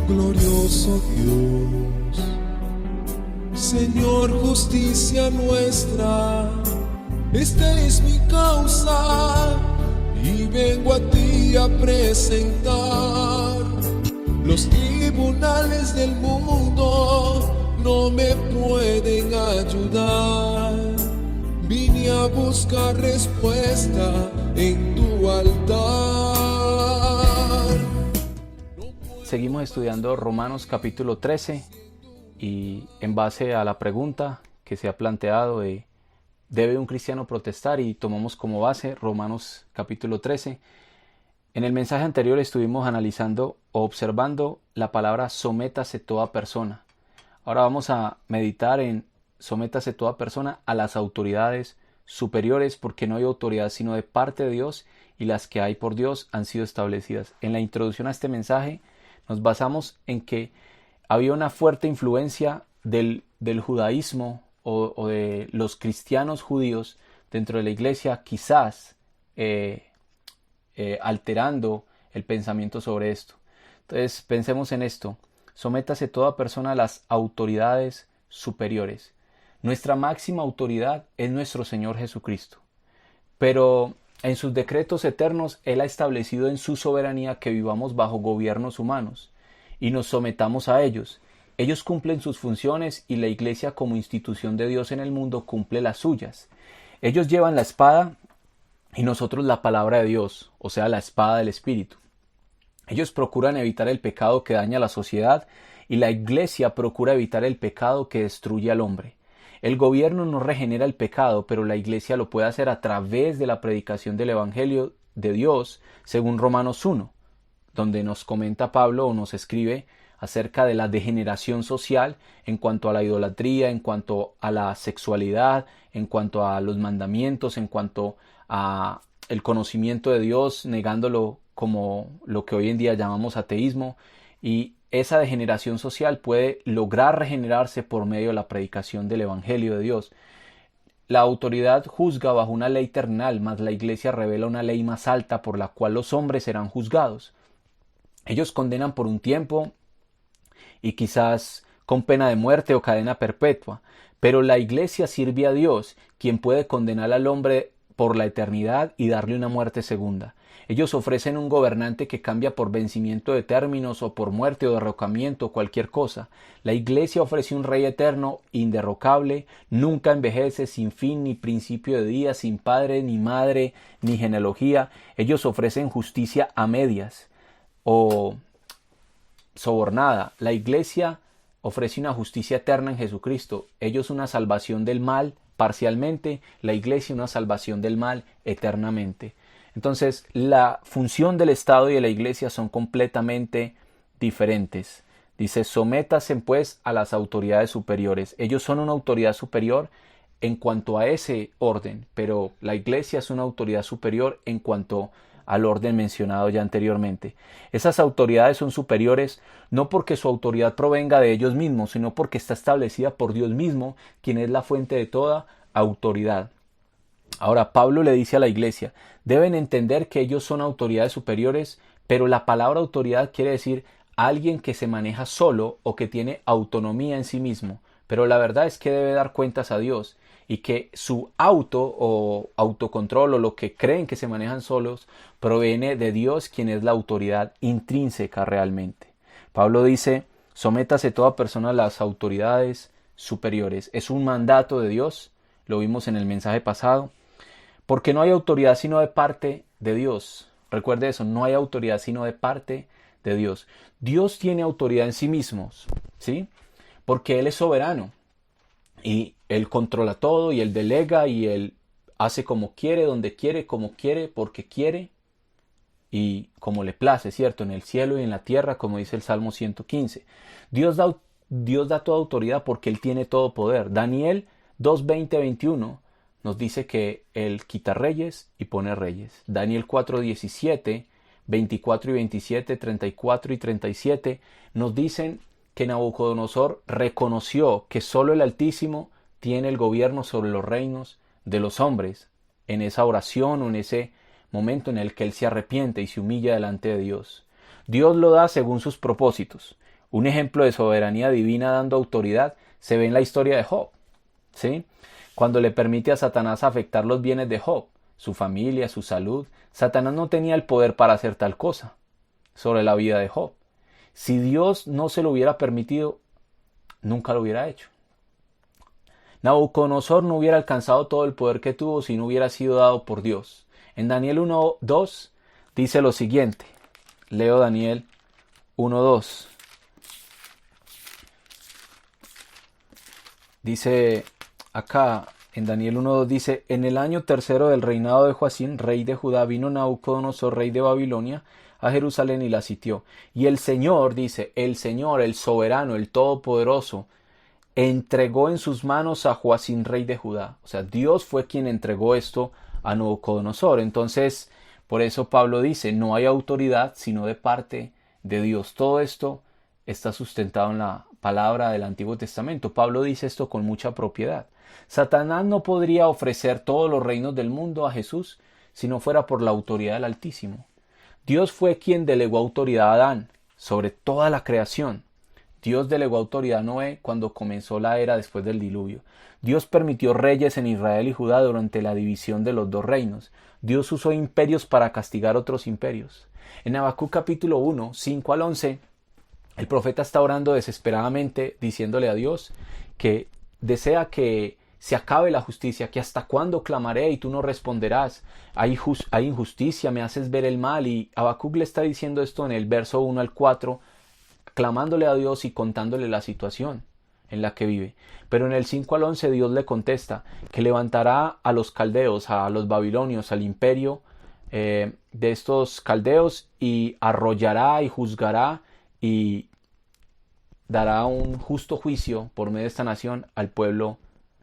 Glorioso Dios, Señor, justicia nuestra, esta es mi causa y vengo a ti a presentar. Los tribunales del mundo no me pueden ayudar. Vine a buscar respuesta en tu altar. Seguimos estudiando Romanos capítulo 13 y en base a la pregunta que se ha planteado de ¿debe un cristiano protestar? Y tomamos como base Romanos capítulo 13. En el mensaje anterior estuvimos analizando o observando la palabra sométase toda persona. Ahora vamos a meditar en sométase toda persona a las autoridades superiores, porque no hay autoridad sino de parte de Dios y las que hay por Dios han sido establecidas. En la introducción a este mensaje nos basamos en que había una fuerte influencia del judaísmo o de los cristianos judíos dentro de la iglesia, quizás alterando el pensamiento sobre esto. Entonces pensemos en esto: sométase toda persona a las autoridades superiores. Nuestra máxima autoridad es nuestro Señor Jesucristo, pero en sus decretos eternos Él ha establecido en su soberanía que vivamos bajo gobiernos humanos y nos sometamos a ellos. Ellos cumplen sus funciones y la iglesia como institución de Dios en el mundo cumple las suyas. Ellos llevan la espada y nosotros la palabra de Dios, o sea, la espada del Espíritu. Ellos procuran evitar el pecado que daña a la sociedad y la iglesia procura evitar el pecado que destruye al hombre. El gobierno no regenera el pecado, pero la iglesia lo puede hacer a través de la predicación del Evangelio de Dios, según Romanos 1, donde nos comenta Pablo o nos escribe acerca de la degeneración social en cuanto a la idolatría, en cuanto a la sexualidad, en cuanto a los mandamientos, en cuanto a el conocimiento de Dios, negándolo como lo que hoy en día llamamos ateísmo. Y esa degeneración social puede lograr regenerarse por medio de la predicación del Evangelio de Dios. La autoridad juzga bajo una ley terrenal, mas la iglesia revela una ley más alta por la cual los hombres serán juzgados. Ellos condenan por un tiempo y quizás con pena de muerte o cadena perpetua, pero la iglesia sirve a Dios, quien puede condenar al hombre por la eternidad y darle una muerte segunda. Ellos ofrecen un gobernante que cambia por vencimiento de términos o por muerte o derrocamiento o cualquier cosa. La iglesia ofrece un rey eterno, inderrocable, nunca envejece, sin fin ni principio de día, sin padre ni madre ni genealogía. Ellos ofrecen justicia a medias o sobornada. La iglesia ofrece una justicia eterna en Jesucristo. Ellos una salvación del mal parcialmente, la iglesia una salvación del mal eternamente. Entonces, la función del Estado y de la iglesia son completamente diferentes. Dice, sométase pues a las autoridades superiores. Ellos son una autoridad superior en cuanto a ese orden, pero la iglesia es una autoridad superior en cuanto al orden mencionado ya anteriormente. Esas autoridades son superiores no porque su autoridad provenga de ellos mismos, sino porque está establecida por Dios mismo, quien es la fuente de toda autoridad. Ahora, Pablo le dice a la iglesia, deben entender que ellos son autoridades superiores, pero la palabra autoridad quiere decir alguien que se maneja solo o que tiene autonomía en sí mismo, pero la verdad es que debe dar cuentas a Dios y que su autocontrol o lo que creen que se manejan solos proviene de Dios, quien es la autoridad intrínseca realmente. Pablo dice, sométase toda persona a las autoridades superiores. Es un mandato de Dios, lo vimos en el mensaje pasado, porque no hay autoridad sino de parte de Dios. Recuerde eso, no hay autoridad sino de parte de Dios. Dios tiene autoridad en sí mismo, ¿sí? Porque Él es soberano y Él controla todo y Él delega y Él hace como quiere, donde quiere, como quiere, porque quiere y como le place, ¿cierto? En el cielo y en la tierra, como dice el Salmo 115. Dios da toda autoridad porque Él tiene todo poder. Daniel 2:20-21 nos dice que Él quita reyes y pone reyes. Daniel 4:17, 24 y 27, 34 y 37 nos dicen que Nabucodonosor reconoció que solo el Altísimo tiene el gobierno sobre los reinos de los hombres, en esa oración o en ese momento en el que él se arrepiente y se humilla delante de Dios. Dios lo da según sus propósitos. Un ejemplo de soberanía divina dando autoridad se ve en la historia de Job, ¿sí? Cuando le permite a Satanás afectar los bienes de Job, su familia, su salud, Satanás no tenía el poder para hacer tal cosa sobre la vida de Job. Si Dios no se lo hubiera permitido, nunca lo hubiera hecho. Nabucodonosor no hubiera alcanzado todo el poder que tuvo si no hubiera sido dado por Dios. En Daniel 1:2 dice lo siguiente. Leo Daniel 1:2. Dice acá, en Daniel 1:2 dice, en el año tercero del reinado de Joacim, rey de Judá, vino Nabucodonosor, rey de Babilonia, a Jerusalén y la sitió. Y el Señor, dice, el Señor, el soberano, el todopoderoso, entregó en sus manos a Joacim, rey de Judá. O sea, Dios fue quien entregó esto a Nabucodonosor. Entonces, por eso Pablo dice, no hay autoridad sino de parte de Dios. Todo esto está sustentado en la palabra del Antiguo Testamento. Pablo dice esto con mucha propiedad. Satanás no podría ofrecer todos los reinos del mundo a Jesús si no fuera por la autoridad del Altísimo. Dios fue quien delegó autoridad a Adán sobre toda la creación. Dios delegó autoridad a Noé cuando comenzó la era después del diluvio. Dios permitió reyes en Israel y Judá durante la división de los dos reinos. Dios usó imperios para castigar otros imperios. En Habacuc capítulo 1, 5 al 11, el profeta está orando desesperadamente diciéndole a Dios que desea que se acabe la justicia, que hasta cuándo clamaré y tú no responderás. Hay injusticia, me haces ver el mal. Y Habacuc le está diciendo esto en el verso 1 al 4, clamándole a Dios y contándole la situación en la que vive. Pero en el 5 al 11 Dios le contesta que levantará a los caldeos, a los babilonios, al imperio de estos caldeos, y arrollará y juzgará y dará un justo juicio por medio de esta nación al pueblo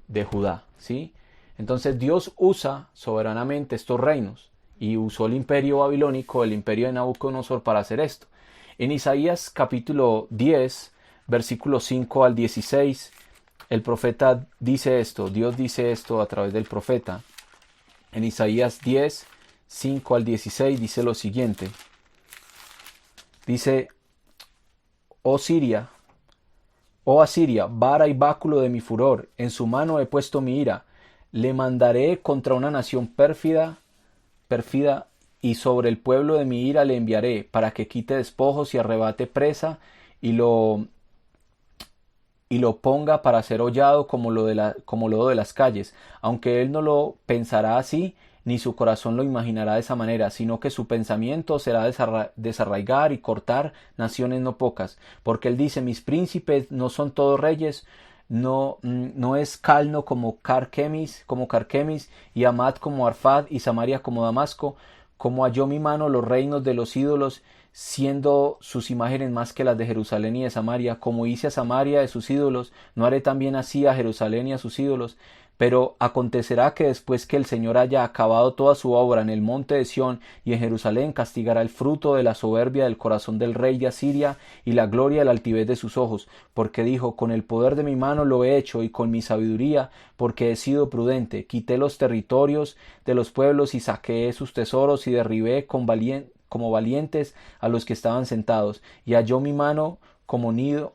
de Judá, ¿sí? Entonces Dios usa soberanamente estos reinos y usó el imperio babilónico, el imperio de Nabucodonosor, para hacer esto. En Isaías capítulo 10, versículos 5 al 16, el profeta dice esto, Dios dice esto a través del profeta. En Isaías 10, 5 al 16 dice lo siguiente. Dice, oh Asiria, vara y báculo de mi furor, en su mano he puesto mi ira. Le mandaré contra una nación pérfida, y sobre el pueblo de mi ira le enviaré, para que quite despojos y arrebate presa, y lo ponga para ser hollado como lodo de las calles. Aunque él no lo pensará así, ni su corazón lo imaginará de esa manera, sino que su pensamiento será desarraigar y cortar naciones no pocas, porque él dice, mis príncipes no son todos reyes, no es Calno como Carquemis, y Amad como Arfad, y Samaria como Damasco, como halló mi mano los reinos de los ídolos, siendo sus imágenes más que las de Jerusalén y de Samaria. Como hice a Samaria de sus ídolos, no haré también así a Jerusalén y a sus ídolos. Pero acontecerá que después que el Señor haya acabado toda su obra en el monte de Sión y en Jerusalén, castigará el fruto de la soberbia del corazón del rey de Asiria y la gloria de la altivez de sus ojos, porque dijo, con el poder de mi mano lo he hecho, y con mi sabiduría, porque he sido prudente, quité los territorios de los pueblos y saqué sus tesoros, y derribé como valientes a los que estaban sentados, y halló mi mano como nido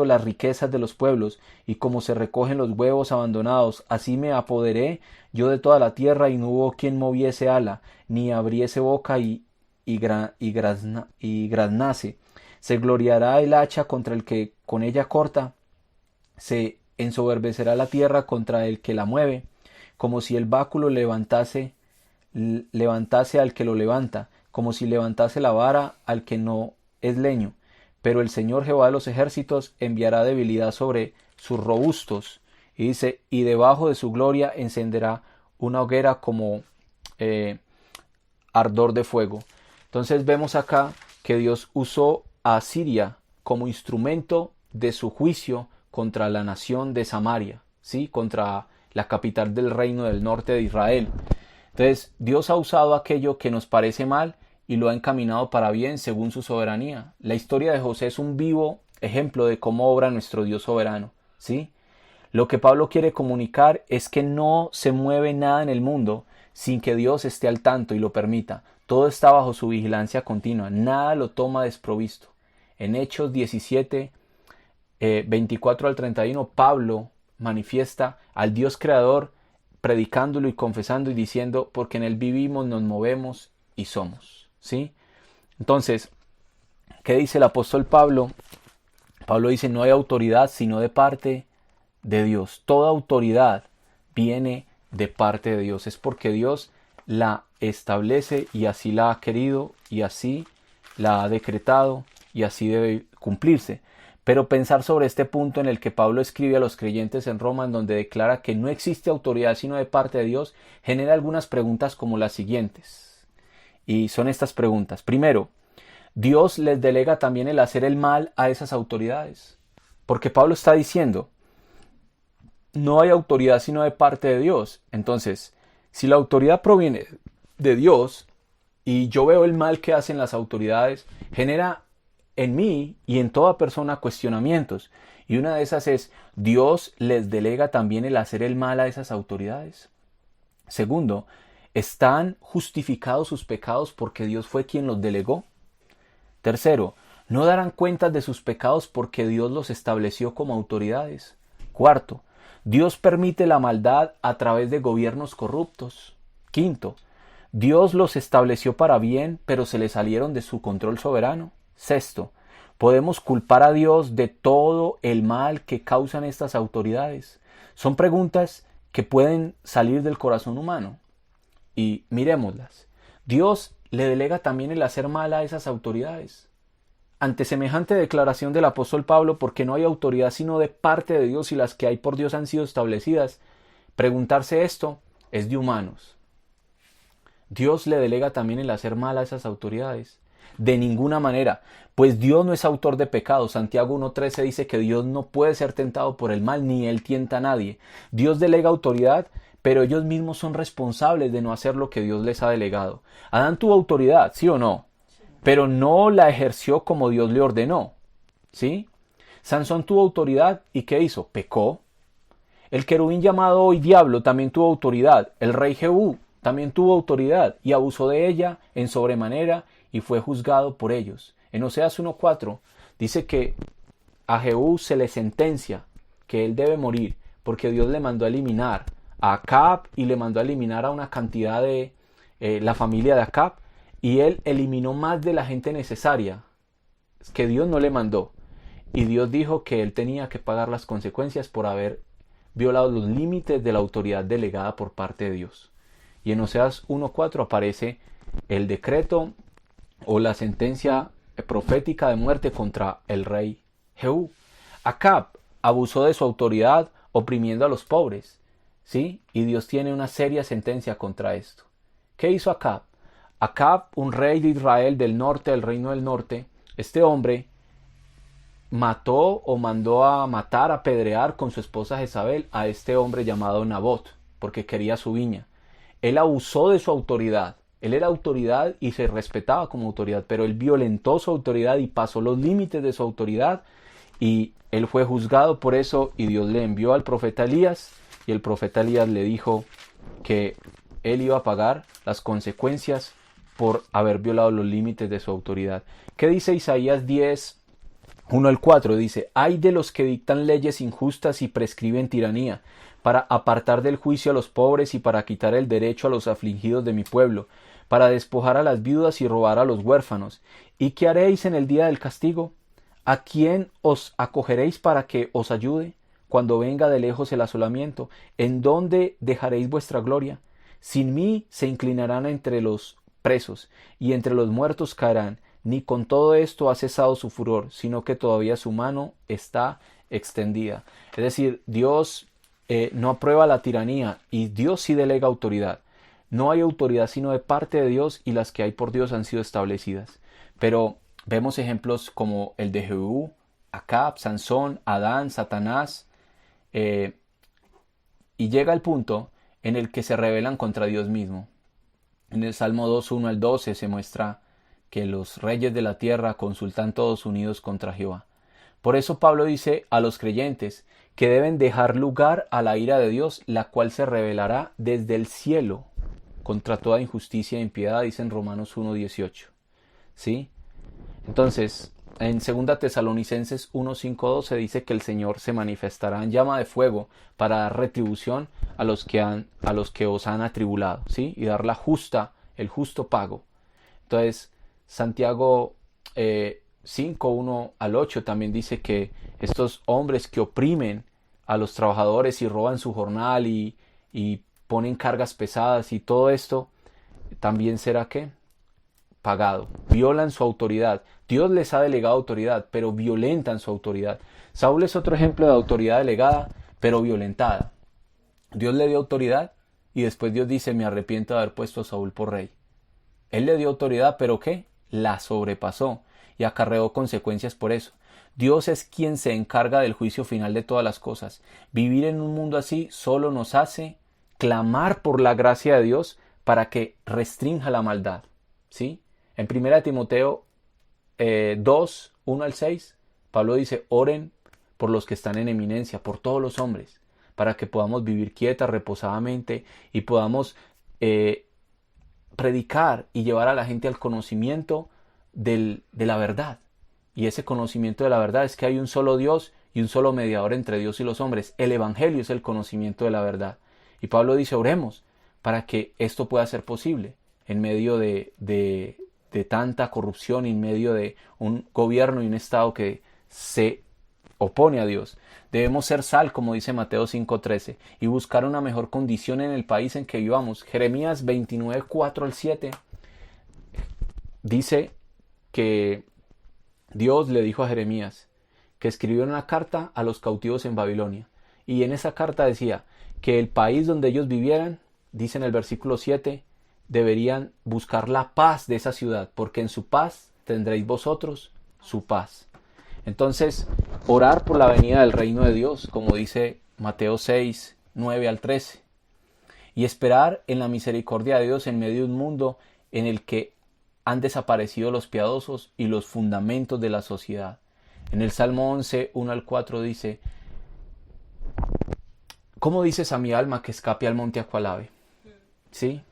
las riquezas de los pueblos, y como se recogen los huevos abandonados, así me apoderé yo de toda la tierra, y no hubo quien moviese ala, ni abriese boca y graznase. Se gloriará el hacha contra el que con ella corta, se ensoberbecerá la tierra contra el que la mueve, como si el báculo levantase al que lo levanta, como si levantase la vara al que no es leño. Pero el Señor Jehová de los ejércitos enviará debilidad sobre sus robustos. Y dice, y debajo de su gloria encenderá una hoguera como ardor de fuego. Entonces vemos acá que Dios usó a Asiria como instrumento de su juicio contra la nación de Samaria, ¿sí? Contra la capital del reino del norte de Israel. Entonces Dios ha usado aquello que nos parece mal y lo ha encaminado para bien según su soberanía. La historia de José es un vivo ejemplo de cómo obra nuestro Dios soberano, ¿sí? Lo que Pablo quiere comunicar es que no se mueve nada en el mundo sin que Dios esté al tanto y lo permita. Todo está bajo su vigilancia continua, nada lo toma desprovisto. En Hechos 17, 24 al 31, Pablo manifiesta al Dios creador, predicándolo y confesando y diciendo, porque en él vivimos, nos movemos y somos. ¿Sí? Entonces, ¿qué dice el apóstol Pablo? Pablo dice, no hay autoridad sino de parte de Dios. Toda autoridad viene de parte de Dios. Es porque Dios la establece y así la ha querido y así la ha decretado y así debe cumplirse. Pero pensar sobre este punto en el que Pablo escribe a los creyentes en Roma, en donde declara que no existe autoridad sino de parte de Dios, genera algunas preguntas como las siguientes. Y son estas preguntas. Primero, ¿Dios les delega también el hacer el mal a esas autoridades? Porque Pablo está diciendo, no hay autoridad sino de parte de Dios. Entonces, si la autoridad proviene de Dios y yo veo el mal que hacen las autoridades, genera en mí y en toda persona cuestionamientos. Y una de esas es, ¿Dios les delega también el hacer el mal a esas autoridades? Segundo, ¿están justificados sus pecados porque Dios fue quien los delegó? Tercero, ¿no darán cuentas de sus pecados porque Dios los estableció como autoridades? Cuarto, ¿Dios permite la maldad a través de gobiernos corruptos? Quinto, ¿Dios los estableció para bien, pero se les salieron de su control soberano? Sexto, ¿podemos culpar a Dios de todo el mal que causan estas autoridades? Son preguntas que pueden salir del corazón humano. Y miremoslas. ¿Dios le delega también el hacer mal a esas autoridades? Ante semejante declaración del apóstol Pablo, porque no hay autoridad sino de parte de Dios y las que hay por Dios han sido establecidas, preguntarse esto es de humanos. ¿Dios le delega también el hacer mal a esas autoridades? De ninguna manera, pues Dios no es autor de pecado. Santiago 1:13 dice que Dios no puede ser tentado por el mal, ni Él tienta a nadie. Dios delega autoridad, pero ellos mismos son responsables de no hacer lo que Dios les ha delegado. Adán tuvo autoridad, ¿sí o no? Pero no la ejerció como Dios le ordenó, ¿sí? Sansón tuvo autoridad, ¿y qué hizo? Pecó. El querubín llamado hoy diablo también tuvo autoridad. El rey Jehú también tuvo autoridad y abusó de ella en sobremanera y fue juzgado por ellos. En Oseas 1:4 dice que a Jehú se le sentencia que él debe morir porque Dios le mandó a eliminar a Acab y le mandó a eliminar a una cantidad de la familia de Acab, y él eliminó más de la gente necesaria que Dios no le mandó, y Dios dijo que él tenía que pagar las consecuencias por haber violado los límites de la autoridad delegada por parte de Dios. Y en Oseas 1:4 aparece el decreto o la sentencia profética de muerte contra el rey Jehú. Acab abusó de su autoridad oprimiendo a los pobres, ¿sí? Y Dios tiene una seria sentencia contra esto. ¿Qué hizo Acab? Acab, un rey de Israel del norte, del reino del norte, este hombre mató o mandó a matar, a apedrear con su esposa Jezabel a este hombre llamado Nabot, porque quería su viña. Él abusó de su autoridad. Él era autoridad y se respetaba como autoridad, pero él violentó su autoridad y pasó los límites de su autoridad, y él fue juzgado por eso, y Dios le envió al profeta Elías, y el profeta Elías le dijo que él iba a pagar las consecuencias por haber violado los límites de su autoridad. ¿Qué dice Isaías 10, 1 al 4? Dice, «Ay de los que dictan leyes injustas y prescriben tiranía, para apartar del juicio a los pobres y para quitar el derecho a los afligidos de mi pueblo, para despojar a las viudas y robar a los huérfanos. ¿Y qué haréis en el día del castigo? ¿A quién os acogeréis para que os ayude? Cuando venga de lejos el asolamiento, ¿en dónde dejaréis vuestra gloria? Sin mí se inclinarán entre los presos, y entre los muertos caerán. Ni con todo esto ha cesado su furor, sino que todavía su mano está extendida». Es decir, Dios no aprueba la tiranía, y Dios sí delega autoridad. No hay autoridad sino de parte de Dios, y las que hay por Dios han sido establecidas. Pero vemos ejemplos como el de Jehú, Acab, Sansón, Adán, Satanás, y llega el punto en el que se rebelan contra Dios mismo. En el Salmo 2, 1 al 12 se muestra que los reyes de la tierra consultan todos unidos contra Jehová. Por eso Pablo dice a los creyentes que deben dejar lugar a la ira de Dios, la cual se revelará desde el cielo contra toda injusticia e impiedad, dice en Romanos 1:18. ¿Sí? Entonces, en 2 Tesalonicenses 1:5-12 dice que el Señor se manifestará en llama de fuego para dar retribución a los que os han atribulado, ¿sí? Y dar el justo pago. Entonces, Santiago 5:1-8 también dice que estos hombres que oprimen a los trabajadores y roban su jornal y ponen cargas pesadas y todo esto, también será ¿qué? Pagado. Violan su autoridad. Dios les ha delegado autoridad, pero violentan su autoridad. Saúl es otro ejemplo de autoridad delegada, pero violentada. Dios le dio autoridad y después Dios dice, me arrepiento de haber puesto a Saúl por rey. Él le dio autoridad, pero ¿qué? La sobrepasó y acarreó consecuencias por eso. Dios es quien se encarga del juicio final de todas las cosas. Vivir en un mundo así solo nos hace clamar por la gracia de Dios para que restrinja la maldad, ¿sí? En 1 Timoteo 2:1-6, Pablo dice, oren por los que están en eminencia, por todos los hombres, para que podamos vivir quieta, reposadamente y podamos predicar y llevar a la gente al conocimiento de la verdad. Y ese conocimiento de la verdad es que hay un solo Dios y un solo mediador entre Dios y los hombres. El Evangelio es el conocimiento de la verdad. Y Pablo dice, oremos para que esto pueda ser posible en medio de tanta corrupción, en medio de un gobierno y un Estado que se opone a Dios. Debemos ser sal, como dice Mateo 5:13, y buscar una mejor condición en el país en que vivamos. Jeremías 29:4-7 dice que Dios le dijo a Jeremías que escribió una carta a los cautivos en Babilonia. Y en esa carta decía que el país donde ellos vivieran, dice en el versículo 7, deberían buscar la paz de esa ciudad, porque en su paz tendréis vosotros su paz. Entonces, orar por la venida del reino de Dios, como dice Mateo 6:9-13, y esperar en la misericordia de Dios en medio de un mundo en el que han desaparecido los piadosos y los fundamentos de la sociedad. En el Salmo 11:1-4 dice, ¿cómo dices a mi alma que escape al monte a cual ave? ¿Sí?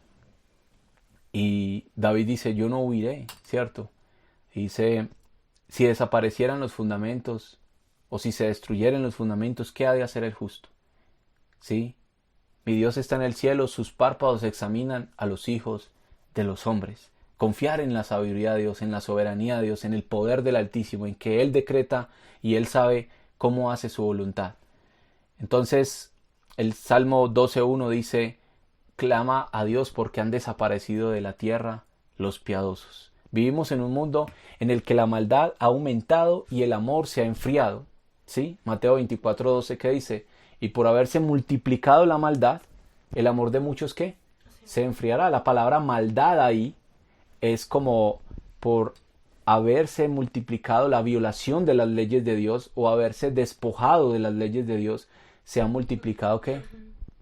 Y David dice, yo no huiré, ¿cierto? Dice, si desaparecieran los fundamentos o si se destruyeran los fundamentos, ¿qué ha de hacer el justo? ¿Sí? Mi Dios está en el cielo, sus párpados examinan a los hijos de los hombres. Confiar en la sabiduría de Dios, en la soberanía de Dios, en el poder del Altísimo, en que Él decreta y Él sabe cómo hace su voluntad. Entonces, el Salmo 12:1 dice, clama a Dios porque han desaparecido de la tierra los piadosos. Vivimos en un mundo en el que la maldad ha aumentado y el amor se ha enfriado. ¿Sí? Mateo 24:12 que dice, y por haberse multiplicado la maldad, el amor de muchos ¿qué? Se enfriará. La palabra maldad ahí es como por haberse multiplicado la violación de las leyes de Dios o haberse despojado de las leyes de Dios, se ha multiplicado ¿qué?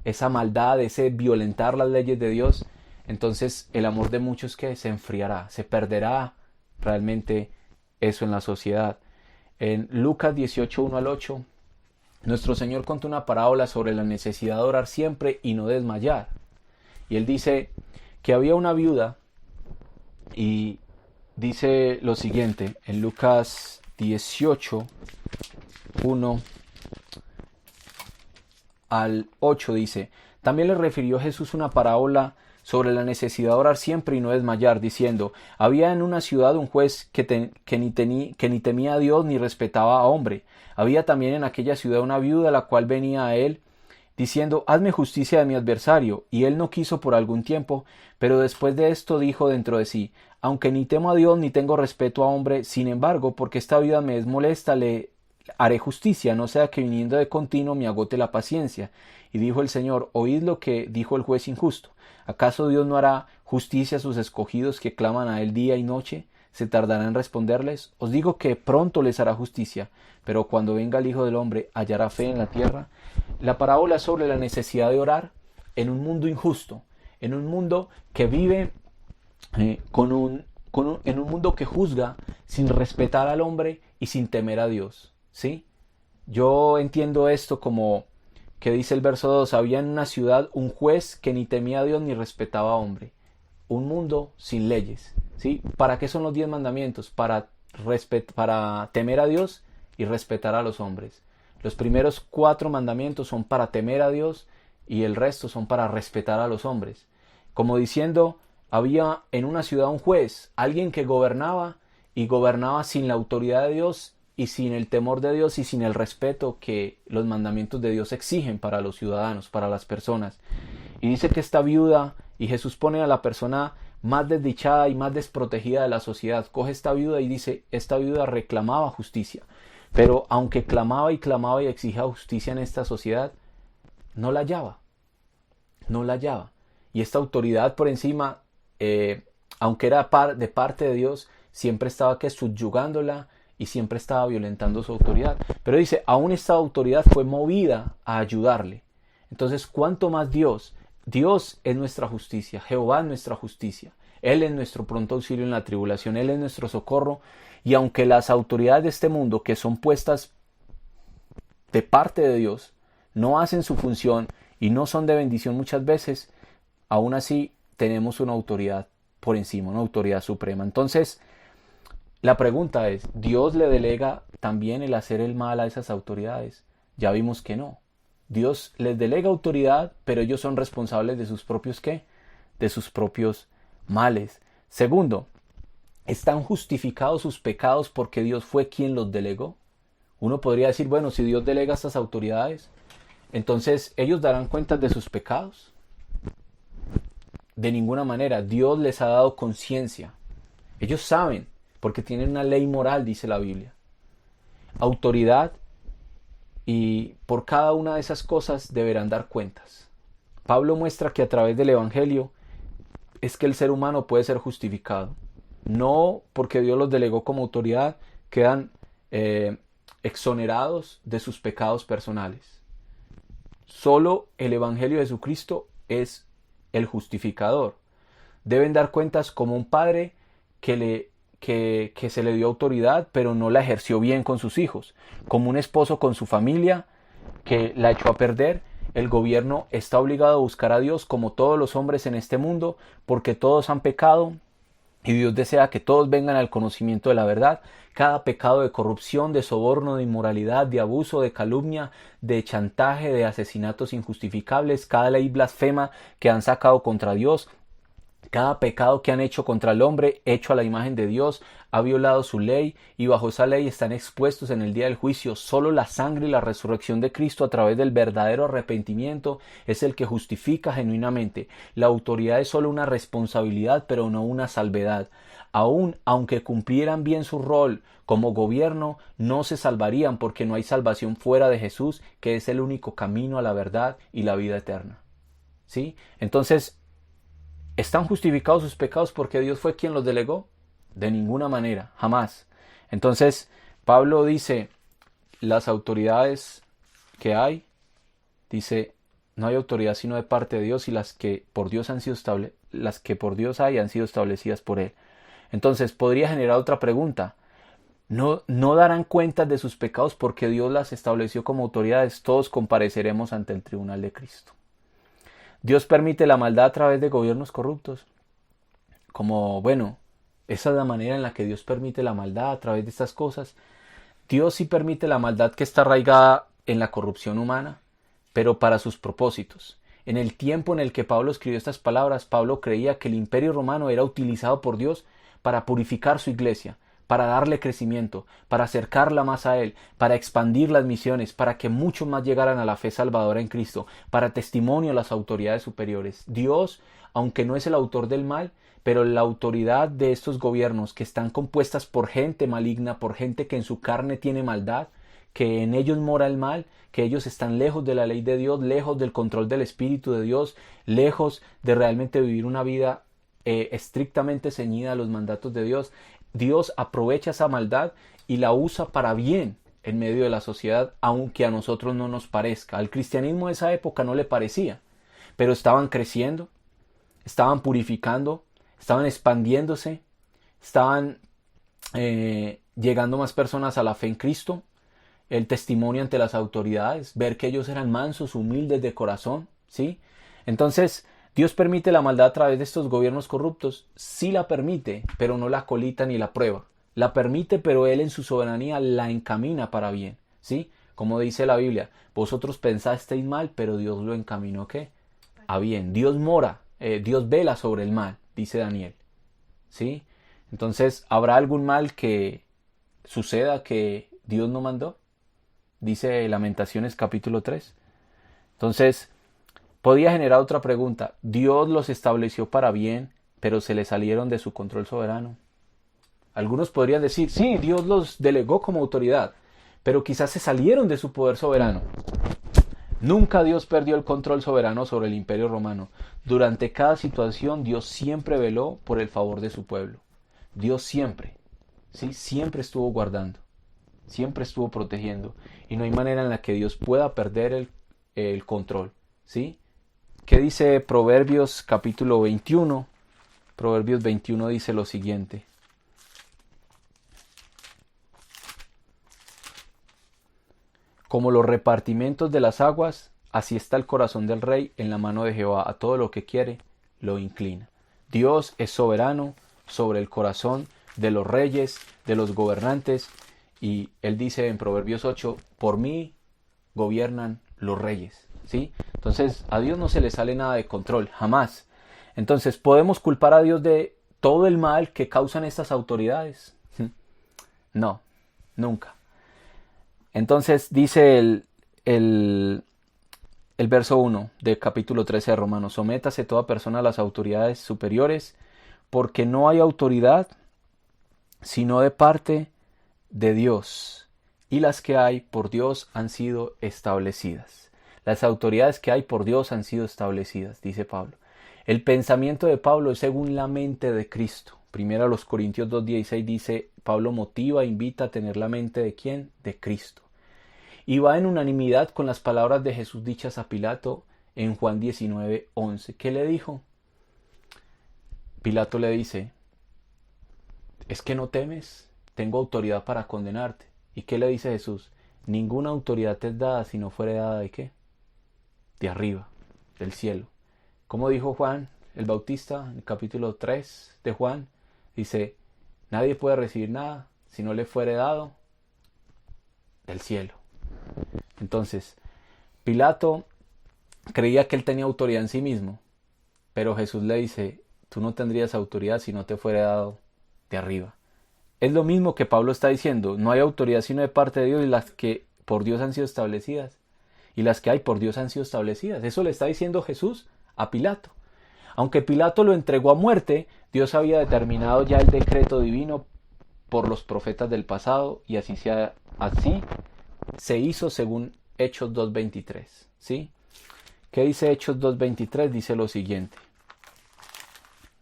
Esa maldad, ese violentar las leyes de Dios. Entonces el amor de muchos ¿qué? Se enfriará, se perderá realmente eso en la sociedad. En Lucas 18:1-8, nuestro Señor contó una parábola sobre la necesidad de orar siempre y no desmayar. Y Él dice que había una viuda y dice lo siguiente, en Lucas 18:1-8 dice, también le refirió Jesús una parábola sobre la necesidad de orar siempre y no desmayar, diciendo, había en una ciudad un juez que ni temía a Dios ni respetaba a hombre. Había también en aquella ciudad una viuda la cual venía a él diciendo, hazme justicia de mi adversario. Y él no quiso por algún tiempo, pero después de esto dijo dentro de sí, aunque ni temo a Dios ni tengo respeto a hombre, sin embargo, porque esta viuda me es molesta, le haré justicia, no sea que viniendo de continuo me agote la paciencia. Y dijo el Señor, oíd lo que dijo el juez injusto. ¿Acaso Dios no hará justicia a sus escogidos que claman a él día y noche? ¿Se tardará en responderles? Os digo que pronto les hará justicia, pero cuando venga el Hijo del Hombre, ¿hallará fe en la tierra? La parábola es sobre la necesidad de orar en un mundo injusto, en un mundo que vive en un mundo que juzga sin respetar al hombre y sin temer a Dios. ¿Sí? Yo entiendo esto como que dice el verso 2, había en una ciudad un juez que ni temía a Dios ni respetaba a hombre. Un mundo sin leyes. ¿Sí? ¿Para qué son los 10 mandamientos? Para para temer a Dios y respetar a los hombres. Los primeros 4 mandamientos son para temer a Dios y el resto son para respetar a los hombres. Como diciendo, había en una ciudad un juez, alguien que gobernaba y gobernaba sin la autoridad de Dios y sin el temor de Dios y sin el respeto que los mandamientos de Dios exigen para los ciudadanos, para las personas. Y dice que esta viuda, y Jesús pone a la persona más desdichada y más desprotegida de la sociedad, coge esta viuda y dice, esta viuda reclamaba justicia. Pero aunque clamaba y exigía justicia en esta sociedad, no la hallaba. No la hallaba. Y esta autoridad por encima, aunque era de parte de Dios, siempre estaba subyugándola y siempre estaba violentando su autoridad. Pero dice, aún esta autoridad fue movida a ayudarle. Entonces, ¿cuánto más Dios? Dios es nuestra justicia, Jehová es nuestra justicia. Él es nuestro pronto auxilio en la tribulación, Él es nuestro socorro. Y aunque las autoridades de este mundo, que son puestas de parte de Dios, no hacen su función y no son de bendición muchas veces, aún así tenemos una autoridad por encima, una autoridad suprema. Entonces, la pregunta es, ¿Dios le delega también el hacer el mal a esas autoridades? Ya vimos que no. Dios les delega autoridad, pero ellos son responsables de sus propios ¿qué? De sus propios males. Segundo, ¿están justificados sus pecados porque Dios fue quien los delegó? Uno podría decir, bueno, si Dios delega a estas autoridades, entonces ellos darán cuentas de sus pecados. De ninguna manera. Dios les ha dado conciencia. Ellos saben, porque tienen una ley moral, dice la Biblia. Autoridad, y por cada una de esas cosas deberán dar cuentas. Pablo muestra que a través del Evangelio es que el ser humano puede ser justificado. No porque Dios los delegó como autoridad, quedan exonerados de sus pecados personales. Solo el Evangelio de Jesucristo es el justificador. Deben dar cuentas como un padre que se le dio autoridad, pero no la ejerció bien con sus hijos. Como un esposo con su familia, que la echó a perder. El gobierno está obligado a buscar a Dios como todos los hombres en este mundo, porque todos han pecado y Dios desea que todos vengan al conocimiento de la verdad. Cada pecado de corrupción, de soborno, de inmoralidad, de abuso, de calumnia, de chantaje, de asesinatos injustificables, cada ley blasfema que han sacado contra Dios, cada pecado que han hecho contra el hombre, hecho a la imagen de Dios, ha violado su ley y bajo esa ley están expuestos en el día del juicio. Solo la sangre y la resurrección de Cristo a través del verdadero arrepentimiento es el que justifica genuinamente. La autoridad es solo una responsabilidad, pero no una salvedad. Aunque cumplieran bien su rol como gobierno, no se salvarían porque no hay salvación fuera de Jesús, que es el único camino a la verdad y la vida eterna. ¿Sí? Entonces, ¿están justificados sus pecados porque Dios fue quien los delegó? De ninguna manera, jamás. Entonces, Pablo dice, las autoridades que hay, dice, no hay autoridad sino de parte de Dios y las que por Dios han sido hay han sido establecidas por Él. Entonces, podría generar otra pregunta. ¿No darán cuentas de sus pecados porque Dios las estableció como autoridades? Todos compareceremos ante el tribunal de Cristo. Dios permite la maldad a través de gobiernos corruptos. Esa es la manera en la que Dios permite la maldad a través de estas cosas. Dios sí permite la maldad que está arraigada en la corrupción humana, pero para sus propósitos. En el tiempo en el que Pablo escribió estas palabras, Pablo creía que el imperio romano era utilizado por Dios para purificar su iglesia, para darle crecimiento, para acercarla más a Él, para expandir las misiones, para que muchos más llegaran a la fe salvadora en Cristo, para testimonio a las autoridades superiores. Dios, aunque no es el autor del mal, pero la autoridad de estos gobiernos que están compuestas por gente maligna, por gente que en su carne tiene maldad, que en ellos mora el mal, que ellos están lejos de la ley de Dios, lejos del control del Espíritu de Dios, lejos de realmente vivir una vida estrictamente ceñida a los mandatos de Dios. Dios aprovecha esa maldad y la usa para bien en medio de la sociedad, aunque a nosotros no nos parezca. Al cristianismo de esa época no le parecía, pero estaban creciendo, estaban purificando, estaban expandiéndose, estaban llegando más personas a la fe en Cristo, el testimonio ante las autoridades, ver que ellos eran mansos, humildes de corazón, ¿sí? Entonces, ¿Dios permite la maldad a través de estos gobiernos corruptos? Sí la permite, pero no la colita ni la prueba. La permite, pero Él en su soberanía la encamina para bien, ¿sí? Como dice la Biblia, vosotros pensasteis mal, pero Dios lo encaminó, ¿qué? A bien. Dios mora, Dios vela sobre el mal, dice Daniel, ¿sí? Entonces, ¿habrá algún mal que suceda que Dios no mandó? Dice Lamentaciones capítulo 3. Entonces, podía generar otra pregunta. Dios los estableció para bien, pero se le salieron de su control soberano. Algunos podrían decir, sí, Dios los delegó como autoridad, pero quizás se salieron de su poder soberano. Nunca Dios perdió el control soberano sobre el Imperio Romano. Durante cada situación, Dios siempre veló por el favor de su pueblo. Dios siempre, ¿sí? Siempre estuvo guardando, siempre estuvo protegiendo. Y no hay manera en la que Dios pueda perder el control, ¿sí? ¿Qué dice Proverbios capítulo 21? Proverbios 21 dice lo siguiente. Como los repartimientos de las aguas, así está el corazón del rey en la mano de Jehová. A todo lo que quiere, lo inclina. Dios es soberano sobre el corazón de los reyes, de los gobernantes. Y Él dice en Proverbios 8, por mí gobiernan los reyes, ¿sí? Entonces, a Dios no se le sale nada de control, jamás. Entonces, ¿podemos culpar a Dios de todo el mal que causan estas autoridades? No, nunca. Entonces dice el verso 1 del capítulo 13 de Romanos, sométase toda persona a las autoridades superiores, porque no hay autoridad sino de parte de Dios, y las que hay por Dios han sido establecidas. Las autoridades que hay por Dios han sido establecidas, dice Pablo. El pensamiento de Pablo es según la mente de Cristo. Primero a los Corintios 2:16 dice, Pablo motiva, invita a tener la mente de ¿quién? De Cristo. Y va en unanimidad con las palabras de Jesús dichas a Pilato en Juan 19:11. ¿Qué le dijo? Pilato le dice, ¿es que no temes? Tengo autoridad para condenarte. ¿Y qué le dice Jesús? Ninguna autoridad te es dada si no fuere dada ¿de qué? De arriba, del cielo. ¿Cómo dijo Juan el Bautista en el capítulo 3 de Juan? Dice, nadie puede recibir nada si no le fuere dado del cielo. Entonces, Pilato creía que él tenía autoridad en sí mismo, pero Jesús le dice, tú no tendrías autoridad si no te fuera dado de arriba. Es lo mismo que Pablo está diciendo, no hay autoridad sino de parte de Dios y las que por Dios han sido establecidas. Y las que hay por Dios han sido establecidas. Eso le está diciendo Jesús a Pilato. Aunque Pilato lo entregó a muerte, Dios había determinado ya el decreto divino por los profetas del pasado y así se hizo según Hechos 2:23, ¿sí? ¿Qué dice Hechos 2:23? Dice lo siguiente.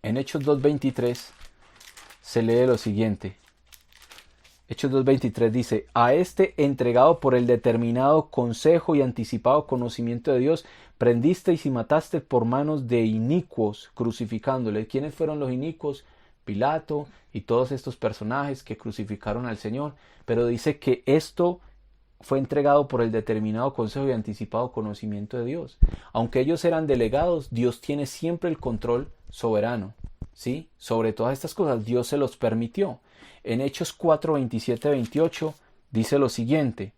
En Hechos 2:23 se lee lo siguiente. Hechos 2:23 dice, a este entregado por el determinado consejo y anticipado conocimiento de Dios, prendisteis y mataste por manos de inicuos, crucificándole. ¿Quiénes fueron los inicuos? Pilato y todos estos personajes que crucificaron al Señor. Pero dice que esto fue entregado por el determinado consejo y anticipado conocimiento de Dios. Aunque ellos eran delegados, Dios tiene siempre el control soberano, ¿sí? Sobre todas estas cosas, Dios se los permitió. En Hechos 4:27-28 dice lo siguiente.